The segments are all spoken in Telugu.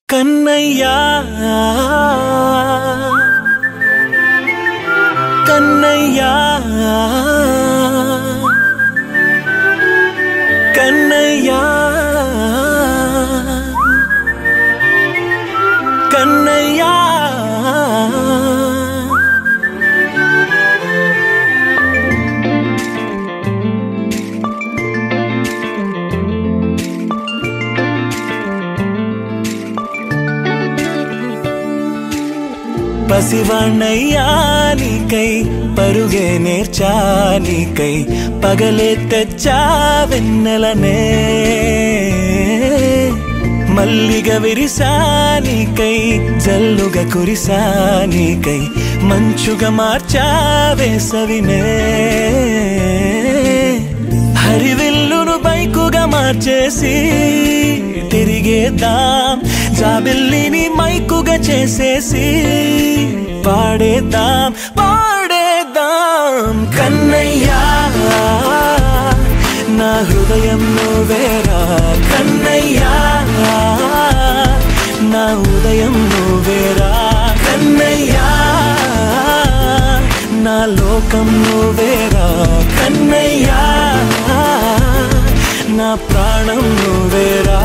కన్నయ్యా కన్నయ్యా కన్నయ్యా కన్నయ్యా పసివాణ్ణయ్యా నీకై పరుగే నేర్చా నీకై పగలే తెచ్చా వెన్నెలనే మల్లిగ విరిసా నీకై జల్లుగా కురిసా నీకై మంచుగా మార్చా వేసవినే హరివిల్లును బైకుగా మార్చేసి తిరిగేద్దాం జాబిల్లిని మైకుగా చేసేసి పాడేద్దాం పాడేద్దాం కన్నయ్యా నా హృదయం నువ్వేరా కన్నయ్యా నా ఉదయం నువ్వేరా కన్నయ్యా నా లోకం నువ్వేరా కన్నయ్యా నా ప్రాణం నువ్వేరా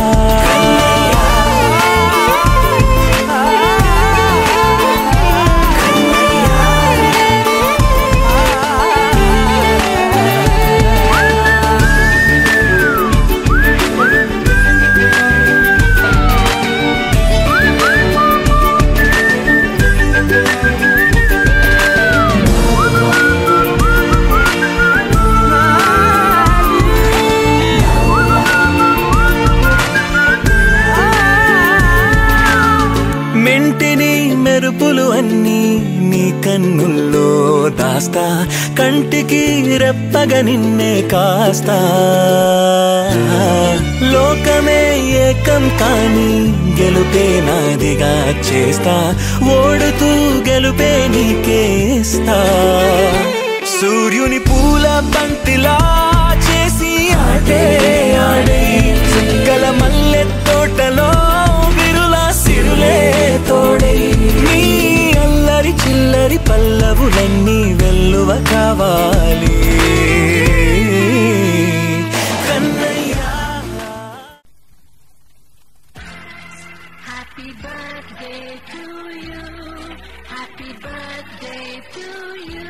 మెంటిని మెరుపులు అన్నీ నీ కన్నుల్లో దాస్తా కంటికి రెప్పగా నిన్నే కాస్తా లోకమే ఏకం కాని గెలుపే నాదిగా చేస్తా ఓడుతూ గెలుపే నీకేస్తా సూర్యుని పూల బంతిలా చేసి ఆడే ఆడే చుక్కల మల్లె తోటలో సిరులే తోడై నీ అల్లరి చిల్లరి పల్లవులన్నీ వెల్లువ కావాలి కన్నయ్యా happy birthday to you happy birthday to you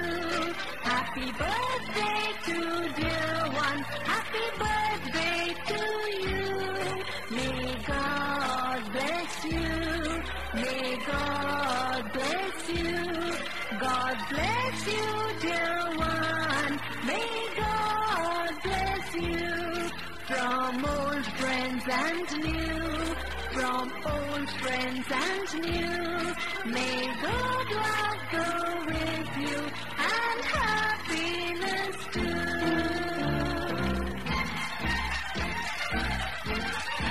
happy birthday to dear one happy birthday to you may God bless you. May God bless you. God bless you, dear one. May God bless you. From old friends and new. From old friends and new. May God love go with you and happiness too.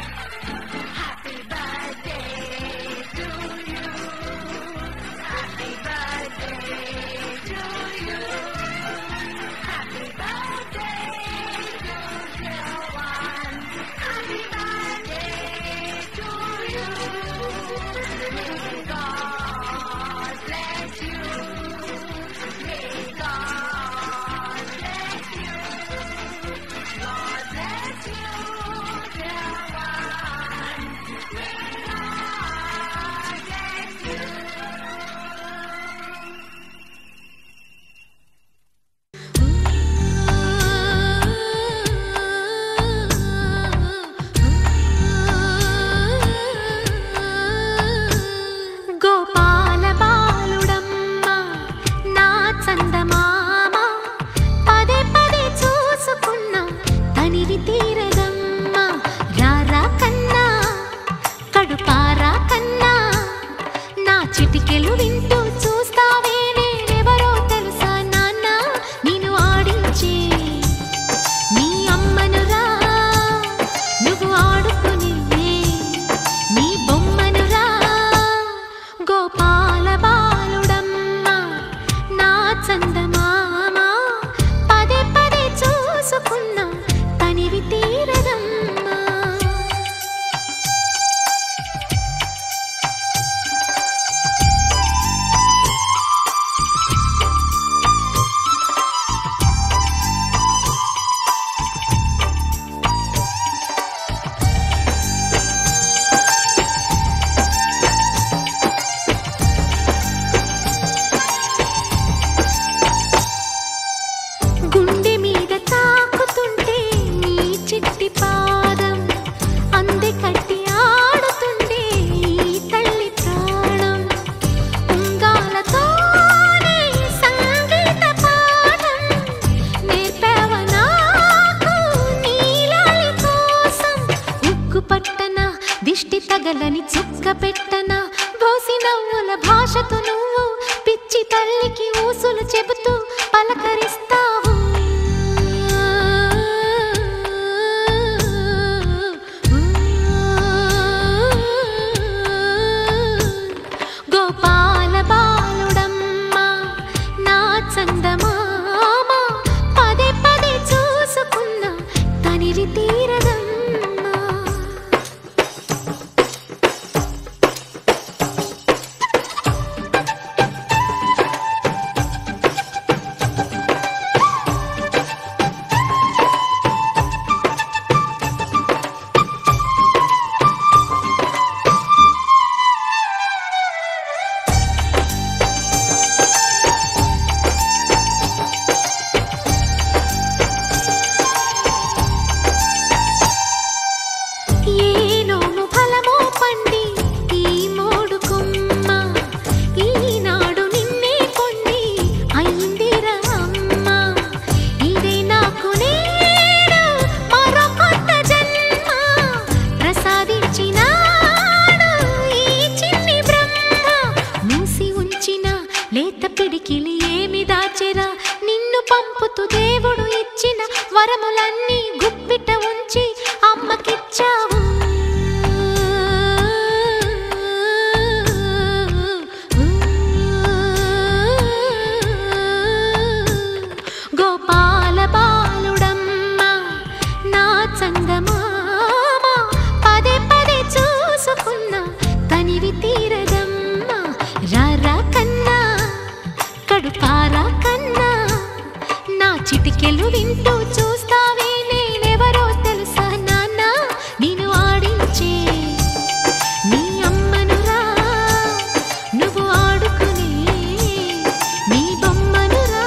Happy birthday to you. Happy birthday to you. Happy birthday to dear one. Happy birthday to you. May God bless you. May God bless you. God bless you, dear one. May God bless you. Gopala బాలుడం తగలని చుక్క పెట్టనా బోసి నవ్వుల భాషతో నువ్వు పిచ్చి తల్లికి ఊసులు చెబుతూ పలకరిస్తావు గోపాల బాలుడమ్మ నా చందమామ పదే పదే చూసుకున్న తనివి తీరదమ్మా లేత పిడికిలి ఏమి దాచెరా నిన్ను పంపుతూ దేవుడు ఇచ్చిన వరములన్నీ గుప్పిట ఉంచి అమ్మకిచ్చావు గోపాల బాలుడమ్మ నా చందమామ పదే పదే చూసుకున్న తనివి తీరదమ్మా రారా కన్నా కడుపారా కన్నా నా చిటికెలు వింటూ చూస్తావే నేనెవరో తెలుసా నాన్న నేను ఆడించే నీ అమ్మనురా నువ్వు ఆడుకునే నీ బొమ్మనురా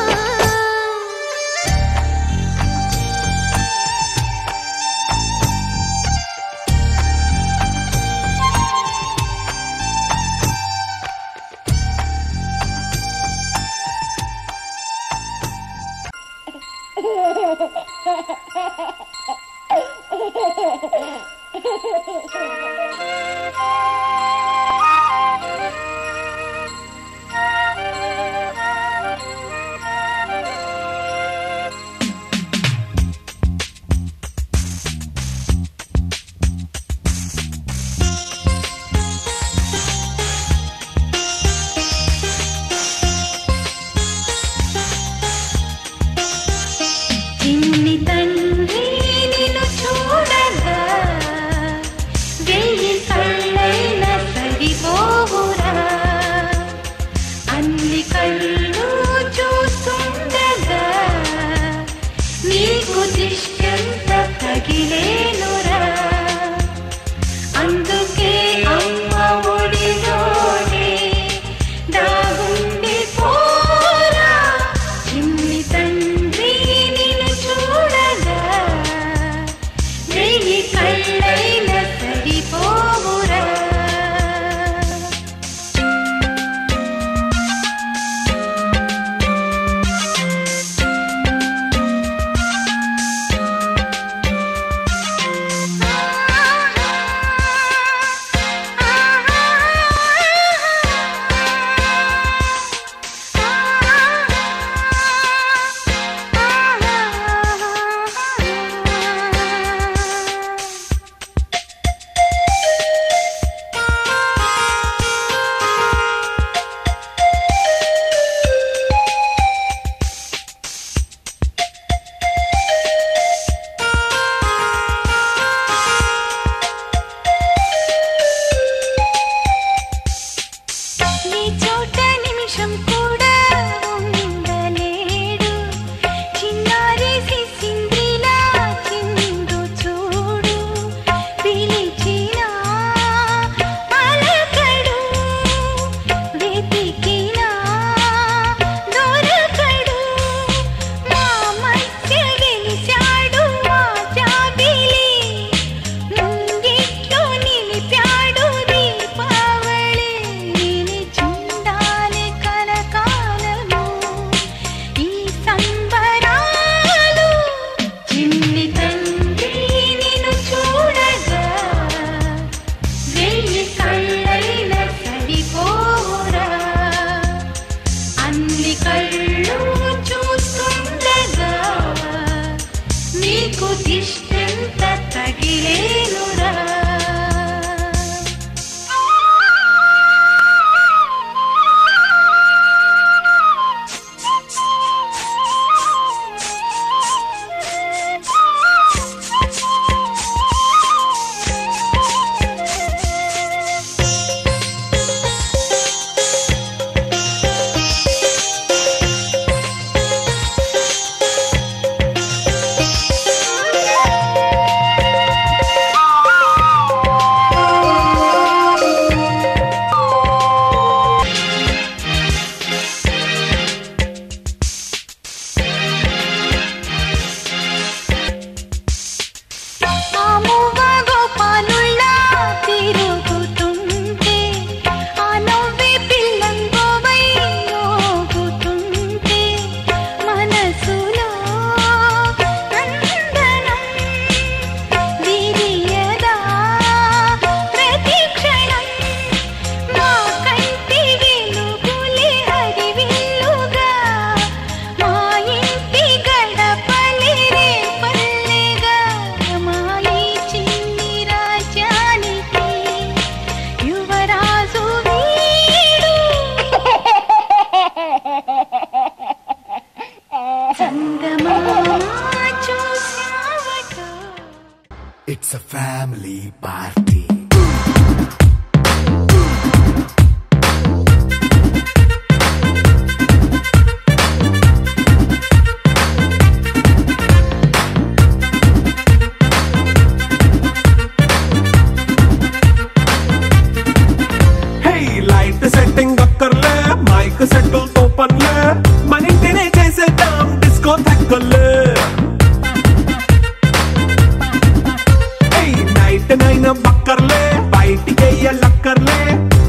అక్కర్లే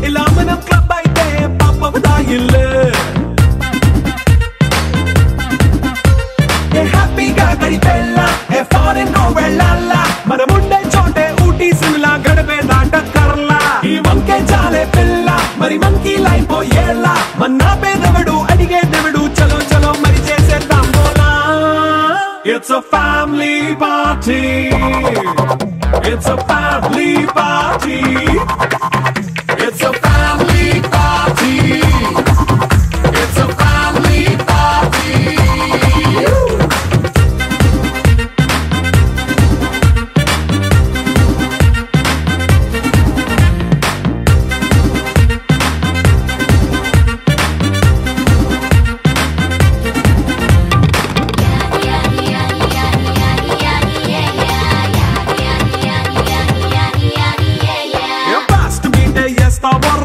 ఇలా మనం క్లబ్ అయితే పాపం దాయిల్లే ఏ హ్యాపీగా గడిపెళ్ళా ఏ ఫారెన్ నో వెళ్ళాలా మనముండే చోటే ఊటీ సిమ్లా గడిపే దాటక్కర్లా ఈ వంకే చాలే పిల్ల మరి మంకీ లైఫ్ ఏళ్ళ మన్నా పేదవడు అడిగే దేవుడు చలో చలో మరి చేసేద్దాం బోలా It's a family party It's a family party It's a family party It's a family party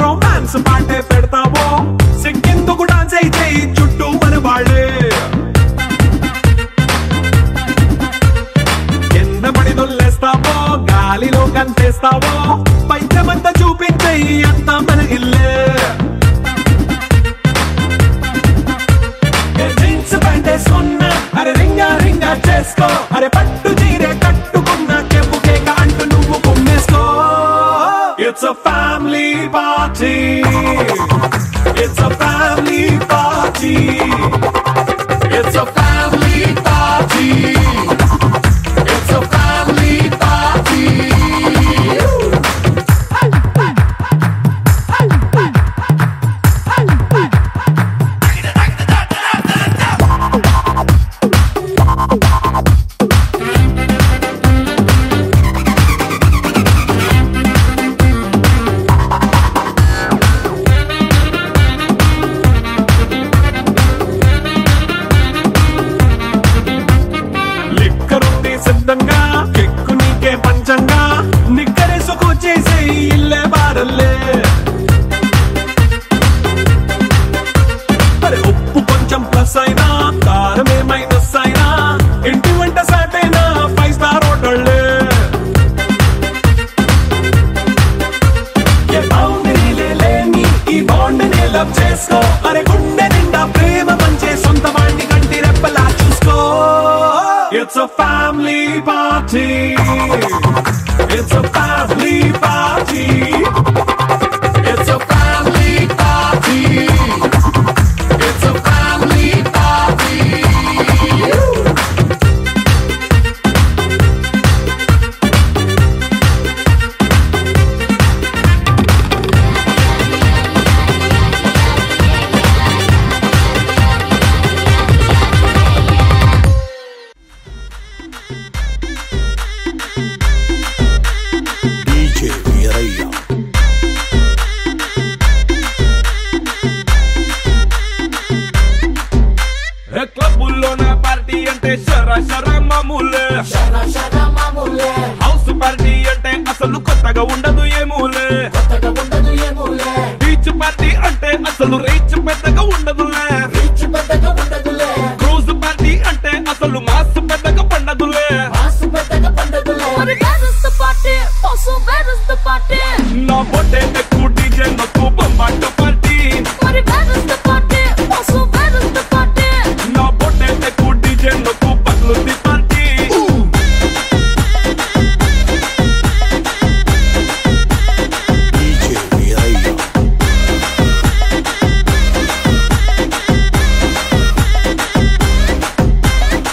romance పాటే పెడతావో సిగ్గెందుకు డాన్స్ అయితే చుట్టూ మన వాళ్ళే కింద పడి దొల్లేస్తావో గాలిలో కంటేస్తావో పైచమంతా చూపించే అంతా మన ఇల్లే జీన్స్ ప్యాంటేసుకున్నా అరే రింగా రింగా చేసుకో అరే పట్టు చీరే కట్టుకున్నా కెప్పు కేక అంటూ నువ్వు కుమ్మేసుకో It's a family party It's a family party It's a family party It's a family party కెక్కు నీకే పంచంగా నిక్కరేసుకు చేసే ఇల్లే బారల్లే మరి ఉప్పు కొంచెం ప్లస్ అయినా కారమే మైనస్ అయినా ఇంటి వంట సాటైనా 5 స్టార్ హోటళ్ళే ఏ బౌండరీలే లేని ఈ బాండ్ని లవ్ చేసుకో అరే గుండె నిండా ప్రేమ పంచే సొంత వాణ్ణి కంటి రెప్పలా చూసుకో It's a family party It's a family party It's a family party It's a family party house party అంటే అసలు కొత్తగా ఉండదు ఏమూలే బీచ్ పార్టీ అంటే అసలు రీచ్ పెద్దగా ఉండదులే క్రూజ్ పార్టీ అంటే అసలు మాస్ పెద్దగా పండదులే నా బొట్టే ఎక్కువ డీజే నొక్కు బొమ్మాట పార్టీ నా బొట్టే ఎక్కువ డీజే నొక్కు పగ్లుది పార్టీ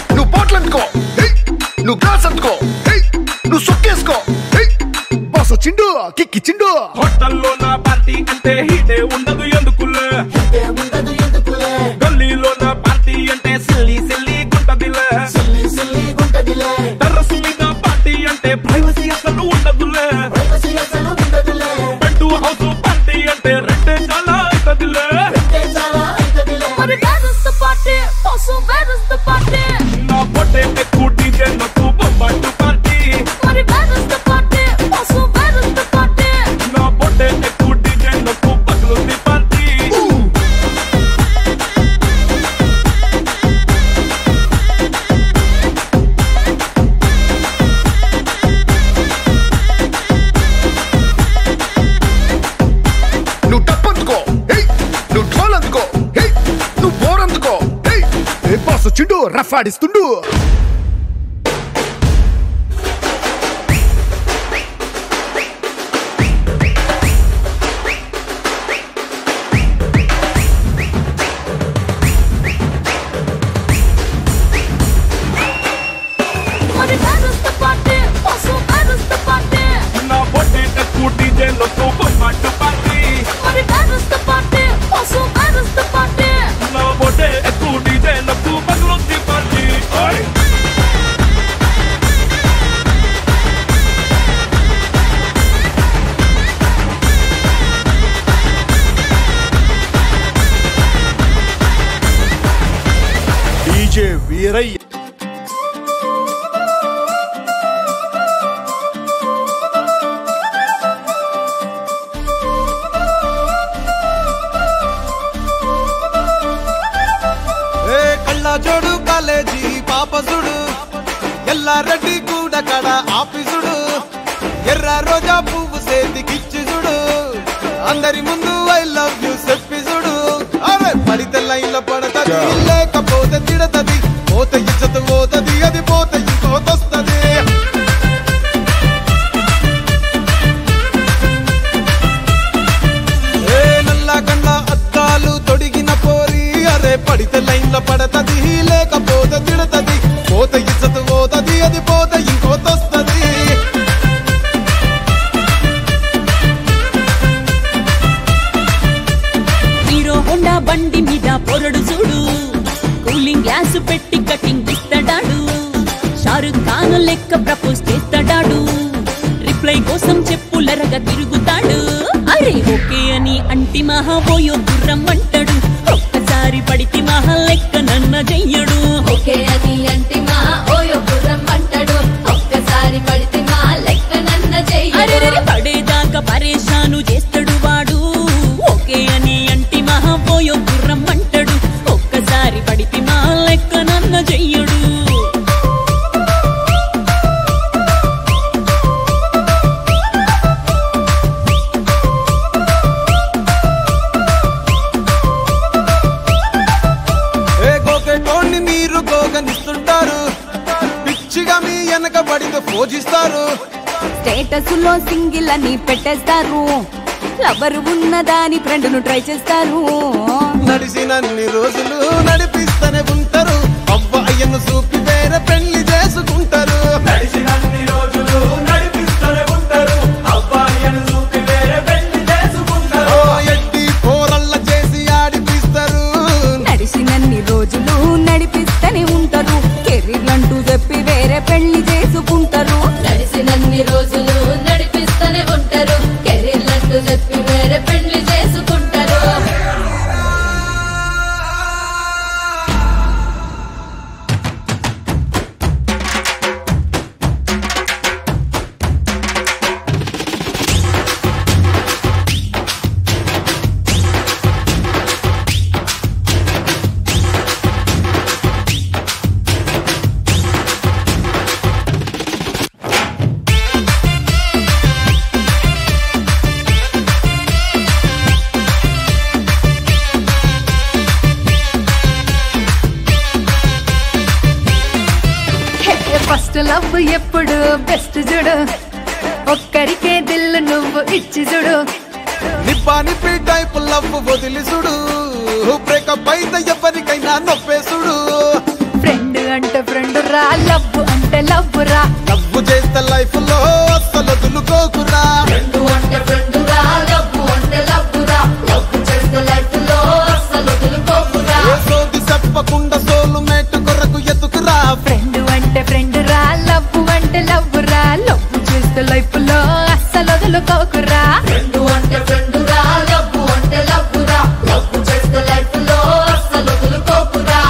నువ్వు పోట్లందుకో నువ్వు గ్లాస్ అందుకో నువ్వు సొక్కేసుకో బాస్ వచ్చిండు కిక్కిచ్చిండు హోటల్లో నా పార్టీ అంటే హీటే ఉండదు ఎందుకులే గల్లీలో నా పార్టీ అంటే సిల్లి సిల్లి గుంటదిలే టెర్రస్ మీద పార్టీ అంటే ప్రైవసీ అసలు ఉండదులే బెడ్ హౌస్ పార్టీ అంటే రెండే చాలా అవుతుందిలే నా పొట్టే ఎక్కువ డీజే నొక్కు బొమ్బాటు పార్టీ నా పొట్టే ఎక్కువ డీజే నొక్కు పగులుంది పార్టీ ఆడిస్తుండు రఫ్ ఆడిస్తుండు వీరయ్య కళ్ళజోడు కాలేజీ పాపసుడు ఎల్లారెడ్డి కూడా కడ ఆఫీసుడు ఎర్ర రోజా పువ్వు సేతికిచ్చి చూడు అందరి ముందు ఐ లవ్ యూ చెప్పి చూడు అరే పడితే లైన్ల పడతది లేకపోతే తిడతది పోత ఇచ్చత పోతది అది పోత ఇంకోతొస్తది నల్ల గండ అద్దాలు తొడిగిన పోరి అరే పడితే లైన్ల పడతది లేకపోతే తిడతది పోత ఇచ్చత పోతది అది పోత ఇంకోతొస్తది హీరో హోండా బండి మీద పొరడు చూడు కూలింగ్ గ్లాస్ పెట్టి కటింగ్ ఇస్తాడాడు షారుఖ్ ఖాన్ లెక్క ప్రపోజ్ చేస్తాడాడు రిప్లై కోసం చెప్పులరగా తిరుగుతాడు అరే ఓకే అని అంటి మహాబోయో గుర్రం అంటాడు ఒక్కసారి పడితే మహా లెక్క నన్న చెయ్యడు ఓకే అని అంటి మా ఓయో గుర్రం అంటాడు ఒక్కసారి పడితే మా లెక్క నన్న చెయ్యడు పడేదాకా పరేషాను చేస్తాడు వాడు ఓకే అని అంటి మహాబోయో గుర్రం అంటాడు ఒక్కసారి పడితే మా లెక్క నన్న చెయ్యడు మీరు గోగనిస్తుంటారు పిచ్చిగా మీ వెనకబడితో పూజిస్తారు స్టేటస్ లో సింగిల్ అని పెట్టేస్తారు లవర్ ఉన్నదాని ఫ్రెండ్ను ట్రై చేస్తారు నడిసినన్ని రోజులు నడిపిస్తూనే ఉంటారు అవ్వయ్యను చూపి వేరే పెళ్లి చేసుకుంటారు నడిచినన్ని రోజులు నడిపిస్తూనే ఉంటారు అబ్బాయిని చూపి వేరే పెళ్లి చేసుకుంటారు ఎడ్డి పోరల్ల చేసి ఆడిపిస్తారు నడిసినన్ని రోజులు నడిపిస్తూనే ఉంటారు కెరీర్ అంటూ చెప్పి వేరే పెళ్లి చేసుకుంటారు నడిసినన్ని రోజులు నడిపిస్తూనే ఉంటారు కెరీర్లంటూ చెప్పి వేరే పెళ్లి చేసుకుంటారు ఫస్ట్ లవ్ ఎప్పుడు బెస్ట్ చూడు ఒక్కరికే దిల్లు నువ్వు ఇచ్చి చూడు నిప్పి టైప్ లవ్ వదిలి చూడు బ్రేకప్ అయితే ఎవరికైనా నొప్పేసుడు ఫ్రెండ్ అంటే ఫ్రెండ్ రా లవ్ అంటే లవ్ రా లవ్ చేస్తే లైఫ్ లో అస్సలు వదులుకోకురా ఫ్రెండ్ అంటే ఫ్రెండ్ రా లవ్ అంటే లవ్ రా లవ్ చేస్తే లైఫ్ లో అస్సలు వదులుకోకురా సోది చెప్పకుండా సోలు మేట్ కొరకు ఎత్తుకురా ఫ్రెండ్ అంటే ఫ్రెండ్ రా లవ్ అంటే లవ్ రా లవ్ చేస్తే లైఫ్ లో అస్సలు వదులుకోకురా ఫ్రెండ్ అంటే ఫ్రెండ్ రా లవ్ అంటే లవ్ రా లవ్ చేస్తే లైఫ్ లో అస్సలు వదులుకోకురా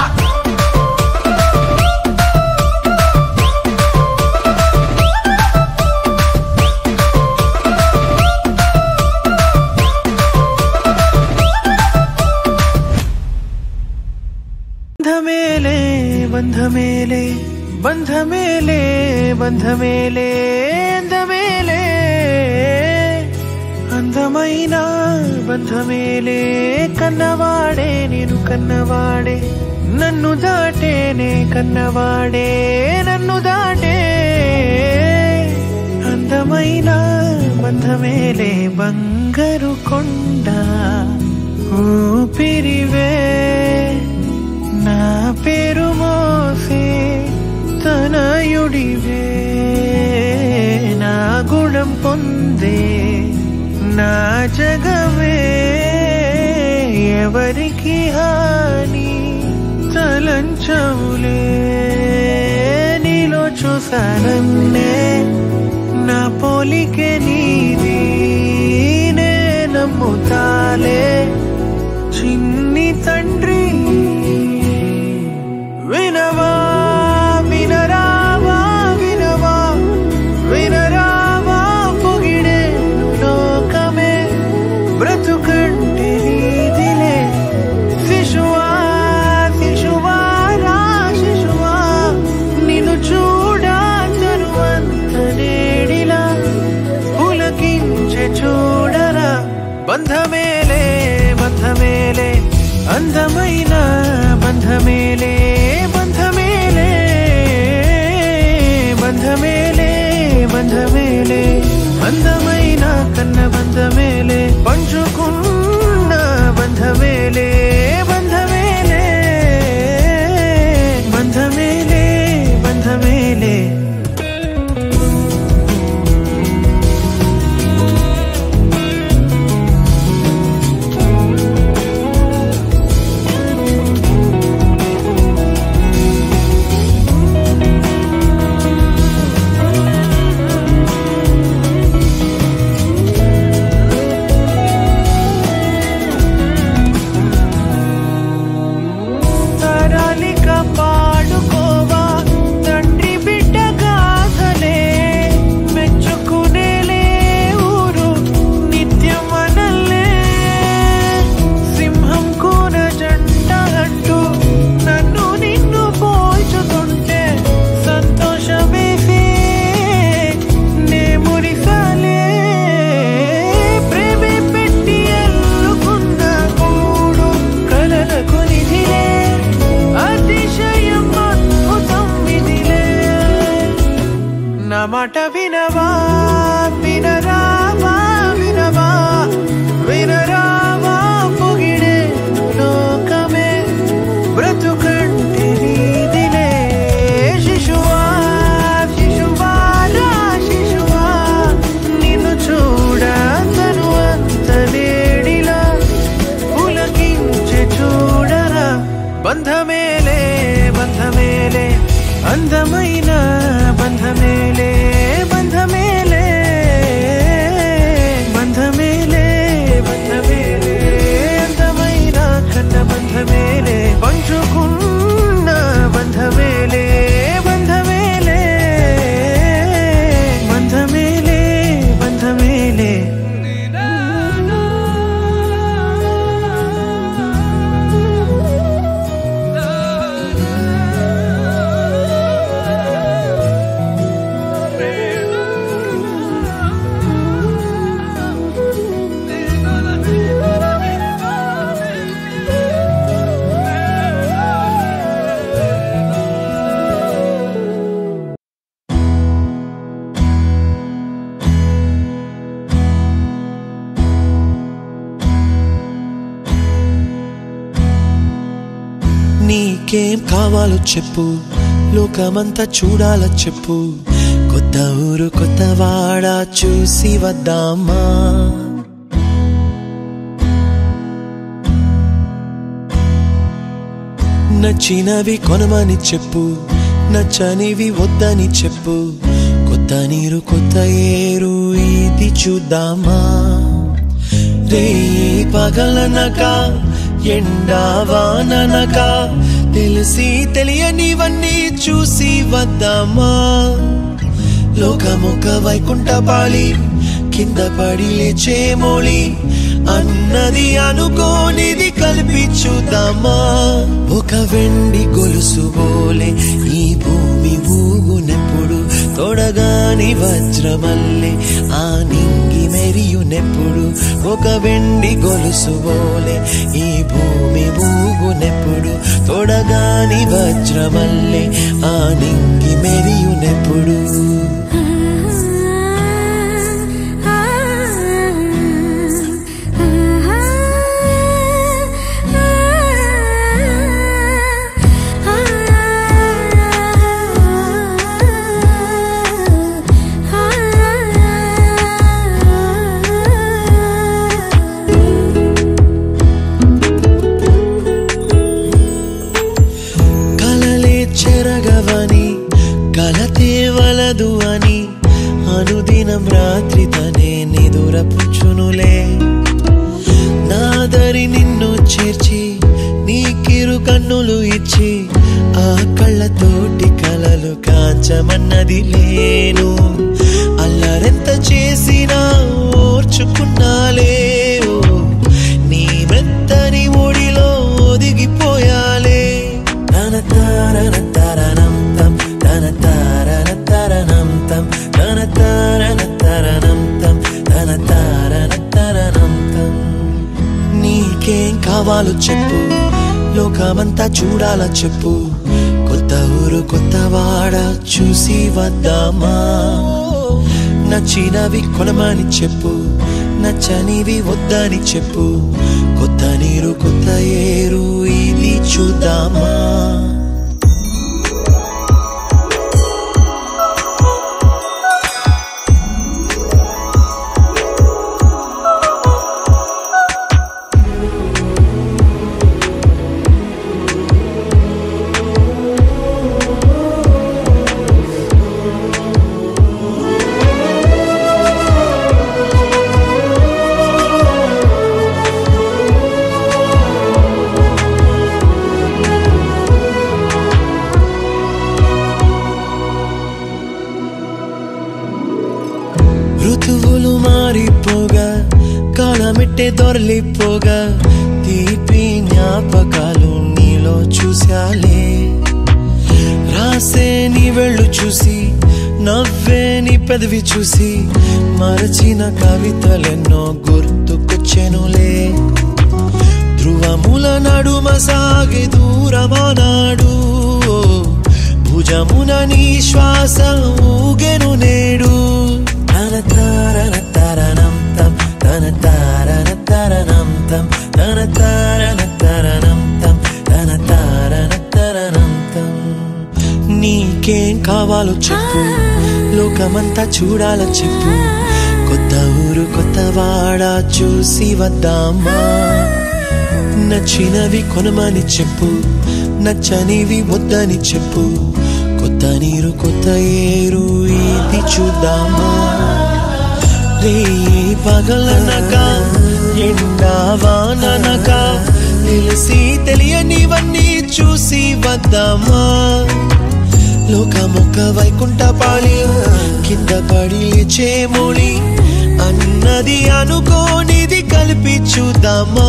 ಬಂಧ ಮೇಲೆ ಬಂಧ ಮೇಲೆ ಬಂಧ ಮೇಲೆ ಅಂದ ಮೇಲೆ ಅಂದಮ అందమైన బంధమేలే కన్నవాడే నేను కన్నవాడే నన్ను దాటేనే కన్నవాడే నన్ను దాటే అందమైన బంధమేలే బంగారు కొండ ఊపిరివే నా పేరు మోసే తనయుడివే నా గుణం పొందే నా జగమే ఎవరికి హాని తలంచవులే నీలో చూసానన్నే నా పోలికే నీది నే నమ్ముతాలే చిన్ని తండ్రి వినవా వినరావా వినవా వినరావా పొగిడే లోకమే బ్రతుకంటే నీదిలే శిశువా శిశువా రా శిశువా నిన్ను చూడా తరువంత నేడిలా పులకించే చూడరా బంధమేలే బంధమేలే అందమైన బంధమేలే బంధమేలే బంధమేలే బంధమేలే అందమైన కన్న బంధమేలే పంచుకున్న బంధమేలే బంధమేలే బంధమేలే బంధమేలే పాడుకోవా తండ్రి బిడ్డ గాథలే మెచ్చుకునేలే ఊరు నిత్యం మనల్లే సింహం కూన జంట అంటూ నన్ను నిన్ను పోల్చుతుంటే సంతోషమేసే నే మురిసాలే ప్రేమే పెట్టి ఎల్లుకున్న కూడు కలలకు నిధిలే అతిశయం అద్భుతం విధిలే నా మాట వినవా వినరావా వినవా వినరావా పొగిడే లోకమే బ్రతుకంటే నీదిలే శిశువా శిశువా రా శిశువా నిన్ను చూడా తరువంత నేడిలా పులకించే చూడరా బంధమేలే బంధమేలే అందమైన బంధమేలే బంధమేలే బంధమేలే బంధమేలే అందమైన కన్న బంధమేలే పంచుకున్న బంధమేలే బంధమేలే బంధమేలే బంధమేలే నీకేం కావాలో చెప్పు లోకమంతా చూడాల చెప్పు కొత్త ఊరు కొత్త వాడ చూసి వద్దామా నచ్చినవి కొనమని చెప్పు నచ్చనివి వద్దని చెప్పు కొత్త నీరు కొత్త ఏరు ఇది చూద్దామా రే పగలనక ఎండా వాననక తెలిసి తెలియనివన్నీ చూసి వద్దామా లోకమొక వైకుంఠపాళి కింద పడి లేచే మోళి అన్నది అనుకోనిది కలిపి చూద్దామా ఒక వెండి గొలుసు బోలే ఈ భూమి ఊగునెప్పుడు తొడగాని వజ్రమల్లె ఆ నింగి మెరియునెప్పుడు ఒక వెండి గొలుసు బోలే ఈ భూమి ఊగునెప్పుడు తొడగాని వజ్రమల్లె ఆ నింగి మెరియునెప్పుడు చెరగవని కలతే వలదు అని అనుదినం రాత్రి తనే నిదురపుచ్చునులే నాదరి నిన్ను చేర్చి నీకిరు కన్నులు ఇచ్చి ఆ కళ్ళతోటి కలలు కాంచమన్నది లేను అల్లరెంత చేసినా ఓర్చుకున్నాలే నీ మెత్తని ఒడిలో ఒదిగిపోయాలే తన తారన తరణం తం తన తారన తరణం తం తన తారన తరణం తం తన తారన తరణం తం నీకేం కావాలో చెప్పు లోకమంతా చూడాల చెప్పు కొత్త ఊరు కొత్త వాడ చూసి వద్దామా నచ్చినవి కొనమని చెప్పు నచ్చనివి వద్దని చెప్పు కొత్త నీరు కొత్త ఏరు ఇది చూద్దామా ఋతువులు మారిపోగా కాలమెట్టే దొరలిపోగా తీపి జ్ఞాపకాలు నీలో చూశాలే రాసే నీ వెళ్ళు చూసి నవ్వే నీ పెదవి చూసి మరచిన కవితలెన్నో గుర్తుకొచ్చెనులే ధ్రువముల నడుమ సాగే దూరమానాడు భుజమున నీ శ్వాస ఊగెను నేడు తన తారన తరణం తం తన తారన తరణం తం తన తారన తరణం తం తన తారన తరణం తం నీకేం కావాలో చెప్పు లోకమంతా చూడాల చెప్పు కొత్త ఊరు కొత్త వాడ చూసి వద్దామా నచ్చినవి కొనమని చెప్పు నచ్చనివి వద్దని చెప్పు కొత్త నీరు కొత్త ఏరు ఇది చూద్దామా రే పగలనక ఎండా వాననక తెలిసి తెలియనివన్నీ చూసి వద్దామా లోకమొక్క వైకుంఠపాళి కింద పడి లేచే మోళి అన్నది అనుకోనిది కలిపి చూద్దామా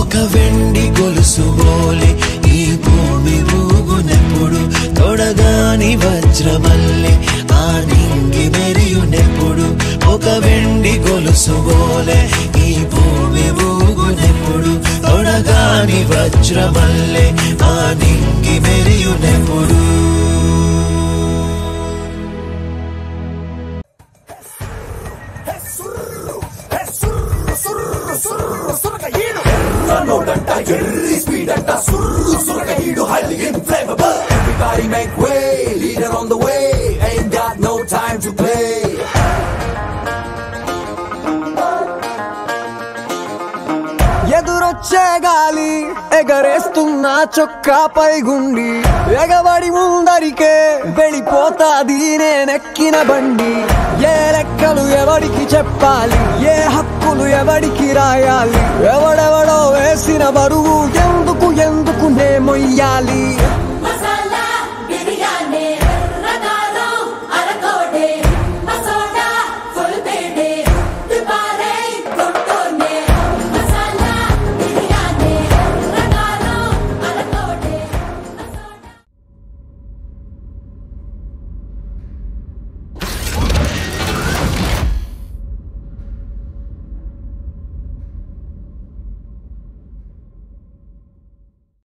ఒక వెండి గొలుసు బోలే ఈ భూమి ఊగునెప్పుడు తొడగాని వజ్రమల్లె ఆ నింగి మెరియునెప్పుడు ఒక వెండి గొలుసు బోలే ఈ భూమి ఊగునెప్పుడు తొడగాని వజ్రమల్లె ఆ నింగి మెరియునెప్పుడు Everybody make way, leader on the way, ain't got no time to play. ఎదురొచ్చే గాలి ఎగరేస్తున్న చొక్కాపై గుండి ఎగబడి ముందరికే వెళ్ళిపోతాది నేనెక్కిన బండి ఏ లెక్కలు ఎవడికి చెప్పాలి ఏ హక్కులు ఎవడికి రాయాలి ఎవడెవడో వేసిన బరువు ఎందుకు నే మొయ్యాలి